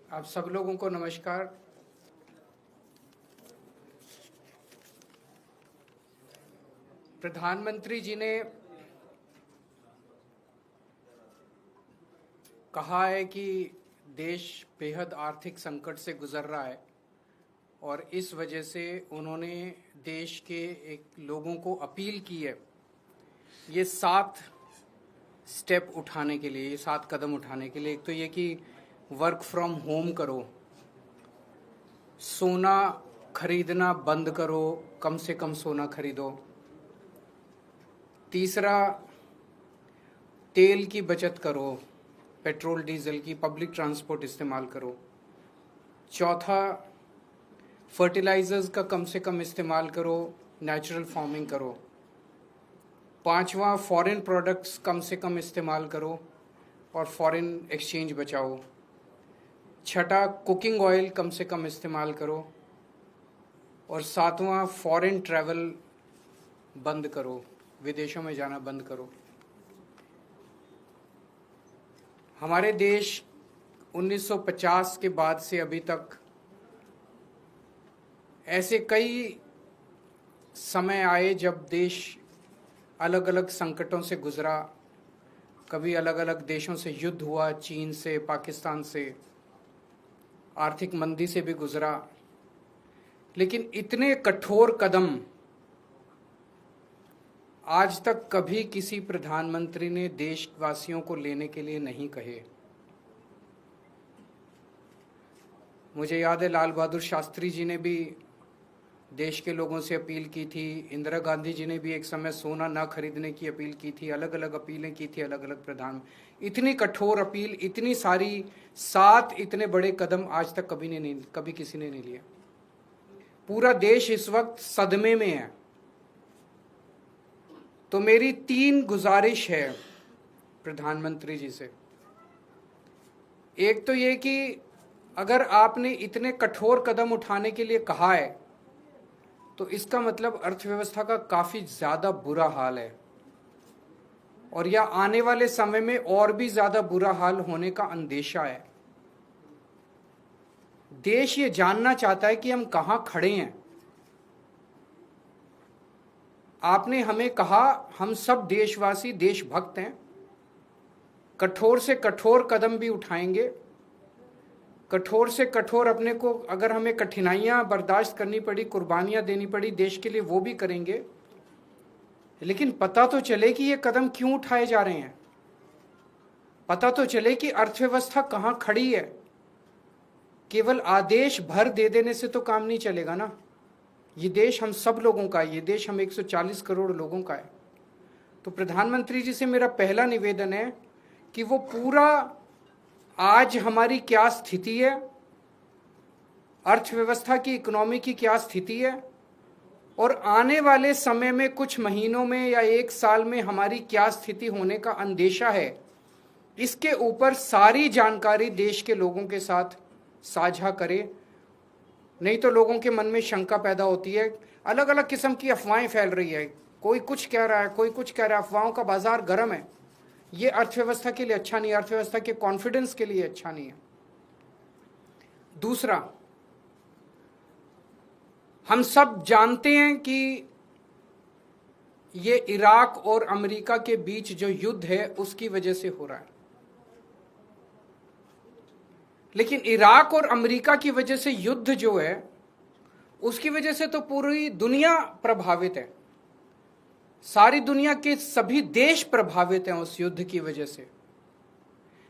आप सब लोगों को नमस्कार। प्रधानमंत्री जी ने कहा है कि देश बेहद आर्थिक संकट से गुजर रहा है और इस वजह से उन्होंने देश के एक लोगों को अपील की है ये 7 स्टेप उठाने के लिए, ये 7 कदम उठाने के लिए। एक तो ये कि वर्क फ्रॉम होम करो, सोना खरीदना बंद करो, कम से कम सोना खरीदो। तीसरा, तेल की बचत करो, पेट्रोल डीजल की, पब्लिक ट्रांसपोर्ट इस्तेमाल करो। चौथा, फर्टिलाइजर्स का कम से कम इस्तेमाल करो, नेचुरल फार्मिंग करो। पांचवा, फॉरेन प्रोडक्ट्स कम से कम इस्तेमाल करो और फॉरेन एक्सचेंज बचाओ। छठा, कुकिंग ऑयल कम से कम इस्तेमाल करो। और सातवां, फॉरेन ट्रैवल बंद करो, विदेशों में जाना बंद करो। हमारे देश 1950 के बाद से अभी तक ऐसे कई समय आए जब देश अलग अलग संकटों से गुजरा। कभी अलग अलग देशों से युद्ध हुआ, चीन से, पाकिस्तान से, आर्थिक मंदी से भी गुजरा। लेकिन इतने कठोर कदम आज तक कभी किसी प्रधानमंत्री ने देशवासियों को लेने के लिए नहीं कहे। मुझे याद है लाल बहादुर शास्त्री जी ने भी देश के लोगों से अपील की थी, इंदिरा गांधी जी ने भी एक समय सोना ना खरीदने की अपील की थी, अलग अलग अपीलें की थी अलग अलग प्रधान। इतनी कठोर अपील, इतनी सारी 7 इतने बड़े कदम आज तक कभी किसी ने नहीं लिया। पूरा देश इस वक्त सदमे में है। तो मेरी 3 गुजारिश है प्रधानमंत्री जी से। एक तो ये कि अगर आपने इतने कठोर कदम उठाने के लिए कहा है तो इसका मतलब अर्थव्यवस्था का काफी ज्यादा बुरा हाल है और या आने वाले समय में और भी ज्यादा बुरा हाल होने का अंदेशा है। देश ये जानना चाहता है कि हम कहां खड़े हैं। आपने हमें कहा हम सब देशवासी देशभक्त हैं, कठोर से कठोर कदम भी उठाएंगे, कठोर से कठोर अपने को, अगर हमें कठिनाइयां बर्दाश्त करनी पड़ी, कुर्बानियां देनी पड़ी देश के लिए, वो भी करेंगे। लेकिन पता तो चले कि ये कदम क्यों उठाए जा रहे हैं, पता तो चले कि अर्थव्यवस्था कहां खड़ी है। केवल आदेश भर दे देने से तो काम नहीं चलेगा ना। ये देश हम सब लोगों का है, ये देश हम 140 करोड़ लोगों का है। तो प्रधानमंत्री जी से मेरा पहला निवेदन है कि वो पूरा आज हमारी क्या स्थिति है, अर्थव्यवस्था की, इकोनॉमी की क्या स्थिति है और आने वाले समय में कुछ महीनों में या 1 साल में हमारी क्या स्थिति होने का अंदेशा है, इसके ऊपर सारी जानकारी देश के लोगों के साथ साझा करे। नहीं तो लोगों के मन में शंका पैदा होती है, अलग अलग किस्म की अफवाहें फैल रही है, कोई कुछ कह रहा है, कोई कुछ कह रहा है, अफवाहों का बाजार गर्म है। ये अर्थव्यवस्था के लिए अच्छा नहीं है, अर्थव्यवस्था के कॉन्फिडेंस के लिए अच्छा नहीं है। दूसरा, हम सब जानते हैं कि ये इराक और अमेरिका के बीच जो युद्ध है उसकी वजह से हो रहा है। लेकिन इराक और अमेरिका की वजह से युद्ध जो है उसकी वजह से तो पूरी दुनिया प्रभावित है, सारी दुनिया के सभी देश प्रभावित हैं उस युद्ध की वजह से।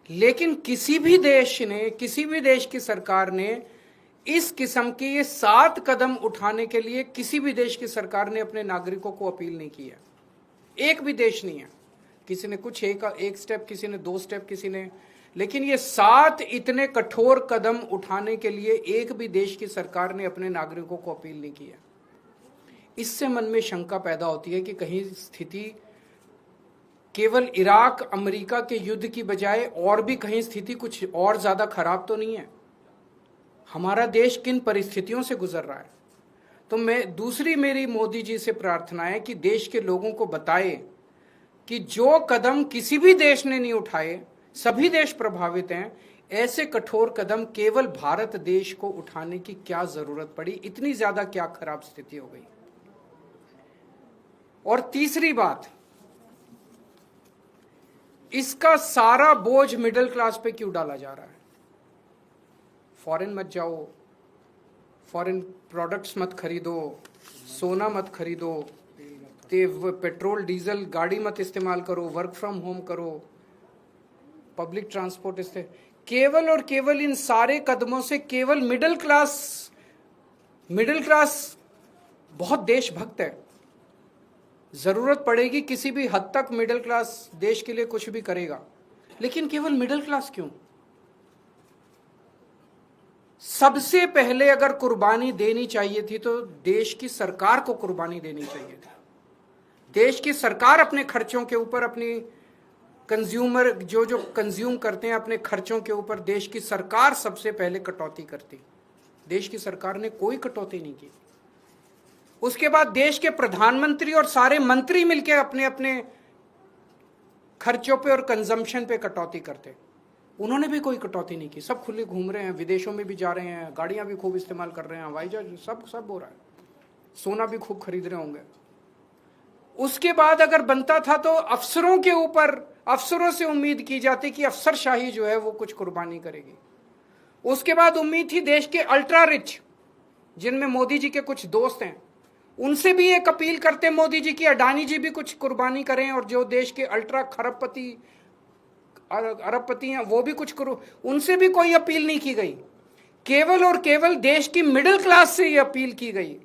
लेकिन किसी भी देश ने, किसी भी देश की सरकार ने इस किस्म के ये 7 कदम उठाने के लिए किसी भी देश की सरकार ने अपने नागरिकों को अपील नहीं की है। एक भी देश नहीं है। किसी ने कुछ एक स्टेप, किसी ने 2 स्टेप, किसी ने, लेकिन ये 7 इतने कठोर कदम उठाने के लिए एक भी देश की सरकार ने अपने नागरिकों को अपील नहीं की है। इससे मन में शंका पैदा होती है कि कहीं स्थिति केवल इराक अमेरिका के युद्ध की बजाय और भी कहीं स्थिति कुछ और ज्यादा खराब तो नहीं है। हमारा देश किन परिस्थितियों से गुजर रहा है। तो दूसरी मेरी मोदी जी से प्रार्थना है कि देश के लोगों को बताए कि जो कदम किसी भी देश ने नहीं उठाए, सभी देश प्रभावित हैं, ऐसे कठोर कदम केवल भारत देश को उठाने की क्या जरूरत पड़ी, इतनी ज्यादा क्या खराब स्थिति हो गई। और तीसरी बात, इसका सारा बोझ मिडिल क्लास पे क्यों डाला जा रहा है? फॉरेन मत जाओ, फॉरेन प्रोडक्ट्स मत खरीदो, सोना मत खरीदो, पेट्रोल डीजल गाड़ी मत इस्तेमाल करो, वर्क फ्रॉम होम करो, पब्लिक ट्रांसपोर्ट केवल और केवल इन सारे कदमों से केवल मिडिल क्लास बहुत देशभक्त है। जरूरत पड़ेगी किसी भी हद तक मिडिल क्लास देश के लिए कुछ भी करेगा, लेकिन केवल मिडिल क्लास क्यों? सबसे पहले अगर कुर्बानी देनी चाहिए थी तो देश की सरकार को कुर्बानी देनी चाहिए थी। देश की सरकार अपने खर्चों के ऊपर, अपनी कंज्यूमर जो कंज्यूम करते हैं अपने खर्चों के ऊपर, देश की सरकार सबसे पहले कटौती करती। देश की सरकार ने कोई कटौती नहीं की। उसके बाद देश के प्रधानमंत्री और सारे मंत्री मिलकर अपने अपने खर्चों पे और कंजम्पशन पे कटौती करते। उन्होंने भी कोई कटौती नहीं की। सब खुले घूम रहे हैं, विदेशों में भी जा रहे हैं, गाड़ियां भी खूब इस्तेमाल कर रहे हैं, हवाई जहाज सब हो रहा है, सोना भी खूब खरीद रहे होंगे। उसके बाद अगर बनता था तो अफसरों के ऊपर, अफसरों से उम्मीद की जाती कि अफसरशाही जो है वो कुछ कुर्बानी करेगी। उसके बाद उम्मीद थी देश के अल्ट्रा रिच, जिनमें मोदी जी के कुछ दोस्त हैं, उनसे भी एक अपील करते मोदी जी की अडानी जी भी कुछ कुर्बानी करें, और जो देश के अल्ट्रा खरबपति अरबपति हैं वो भी कुछ करो। उनसे भी कोई अपील नहीं की गई। केवल और केवल देश की मिडिल क्लास से ये अपील की गई।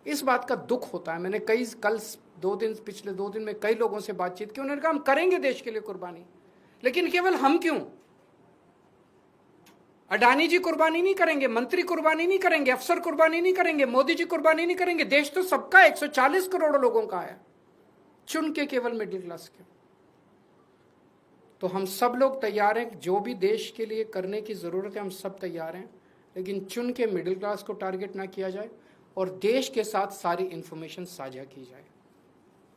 इस बात का दुख होता है। मैंने पिछले 2 दिन में कई लोगों से बातचीत की, उन्होंने कहा हम करेंगे देश के लिए कुर्बानी, लेकिन केवल हम क्यों? अडानी जी कुर्बानी नहीं करेंगे, मंत्री कुर्बानी नहीं करेंगे, अफसर कुर्बानी नहीं करेंगे, मोदी जी कुर्बानी नहीं करेंगे। देश तो सबका 140 करोड़ लोगों का है, चुन के केवल मिडिल क्लास के। तो हम सब लोग तैयार हैं, जो भी देश के लिए करने की जरूरत है हम सब तैयार हैं, लेकिन चुन के मिडिल क्लास को टारगेट ना किया जाए और देश के साथ सारी इंफॉर्मेशन साझा की जाए।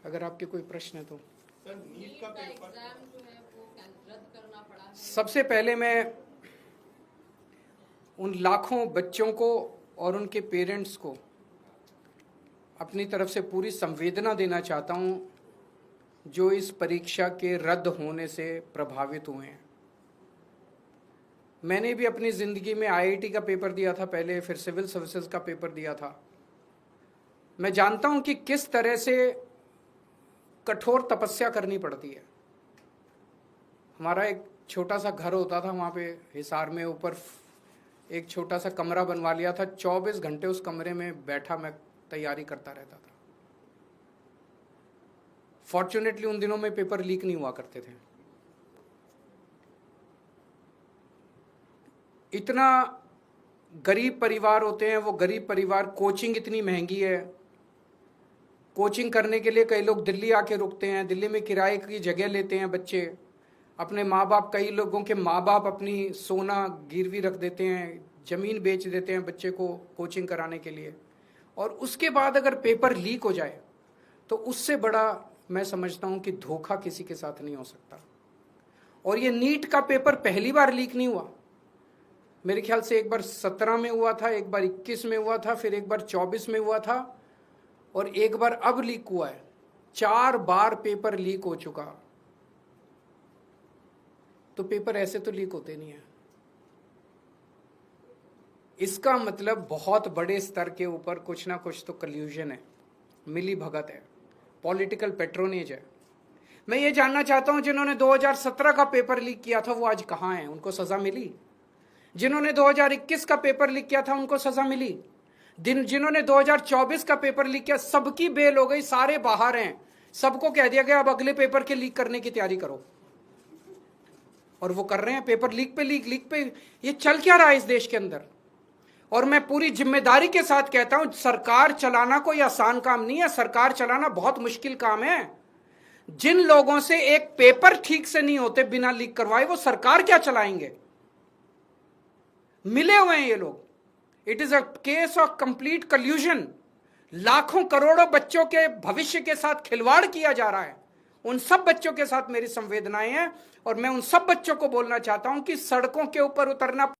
अगर आपके कोई प्रश्न है तो। सर, नीट का एग्जाम जो है वो रद्द करना पड़ा है। सबसे पहले मैं उन लाखों बच्चों को और उनके पेरेंट्स को अपनी तरफ से पूरी संवेदना देना चाहता हूं जो इस परीक्षा के रद्द होने से प्रभावित हुए हैं। मैंने भी अपनी ज़िंदगी में आईआईटी का पेपर दिया था पहले, फिर सिविल सर्विसेज का पेपर दिया था। मैं जानता हूं कि किस तरह से कठोर तपस्या करनी पड़ती है। हमारा एक छोटा सा घर होता था वहाँ पे हिसार में, ऊपर एक छोटा सा कमरा बनवा लिया था। 24 घंटे उस कमरे में बैठा मैं तैयारी करता रहता था। फॉर्चुनेटली उन दिनों में पेपर लीक नहीं हुआ करते थे। इतना गरीब परिवार होते हैं वो गरीब परिवार, कोचिंग इतनी महंगी है। कोचिंग करने के लिए कई लोग दिल्ली आके रुकते हैं, दिल्ली में किराए की जगह लेते हैं बच्चे। अपने माँ बाप, कई लोगों के माँ बाप अपनी सोना गिरवी रख देते हैं, ज़मीन बेच देते हैं बच्चे को कोचिंग कराने के लिए। और उसके बाद अगर पेपर लीक हो जाए तो उससे बड़ा मैं समझता हूं कि धोखा किसी के साथ नहीं हो सकता। और ये नीट का पेपर पहली बार लीक नहीं हुआ। मेरे ख्याल से एक बार 17 में हुआ था, एक बार 21 में हुआ था, फिर एक बार 24 में हुआ था, और एक बार अब लीक हुआ है। 4 बार पेपर लीक हो चुका। तो पेपर ऐसे तो लीक होते नहीं है। इसका मतलब बहुत बड़े स्तर के ऊपर कुछ ना कुछ तो कल्यूजन है, मिली भगत है, पॉलिटिकल पेट्रोनेज है। मैं ये जानना चाहता हूं जिन्होंने 2017 का पेपर लीक किया था वो आज कहां हैं? उनको सजा मिली? जिन्होंने 2021 का पेपर लीक किया था उनको सजा मिली? जिन्होंने 2024 का पेपर लीक किया सबकी बेल हो गई, सारे बाहर हैं। सबको कह दिया गया अब अगले पेपर के लीक करने की तैयारी करो, और वो कर रहे हैं। पेपर लीक पे लीक पे ये चल क्या रहा है इस देश के अंदर? और मैं पूरी जिम्मेदारी के साथ कहता हूं, सरकार चलाना कोई आसान काम नहीं है। सरकार चलाना बहुत मुश्किल काम है। जिन लोगों से एक पेपर ठीक से नहीं होते बिना लीक करवाए, वो सरकार क्या चलाएंगे? मिले हुए हैं ये लोग। It is a case of complete कल्यूजन। लाखों करोड़ों बच्चों के भविष्य के साथ खिलवाड़ किया जा रहा है। उन सब बच्चों के साथ मेरी संवेदनाएं हैं और मैं उन सब बच्चों को बोलना चाहता हूं कि सड़कों के ऊपर उतरना